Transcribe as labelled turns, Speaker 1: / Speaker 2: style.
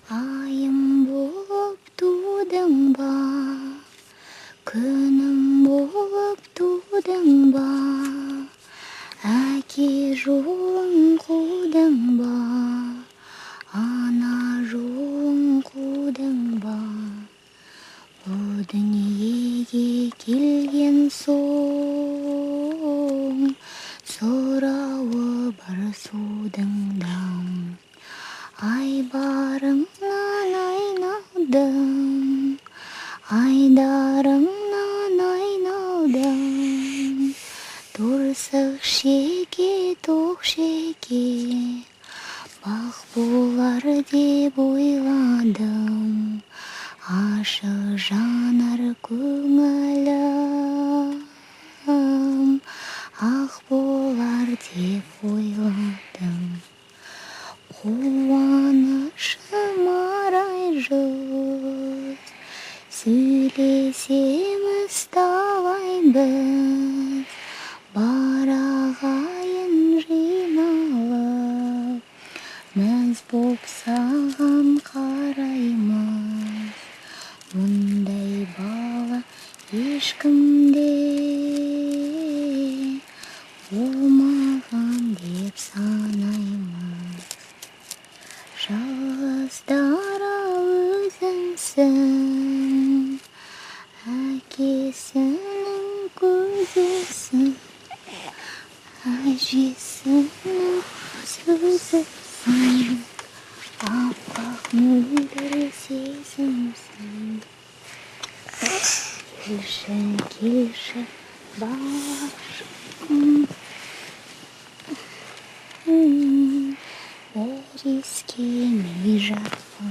Speaker 1: Айым болып тудың ба, күнім болып тудың ба, әке жолын қудың ба, ана жолын қудың ба. Бұл дүниеге келген соң сұрауы бар судың да. Айбарыңнан айналдым, айдарыңнан айналдым. Торсық шеке, тоқ шеке, бақ болар деп ойладым. Ашық жанар көңілім, ақ болар деп ойладым. Қуанышым арай жұрт, сөйлесеміз талай біз, бар ағайын жиналып, біз боп саған қараймыз. Мұндай бала ешкімде болмаған деп санаймыз. Жалғыздары өзіңсің, әкесінің көзісің, әжесінің сөзісің, аппақ мөлдір сезімсің. Келші, келші, бауырым, бір ескемей жатпа.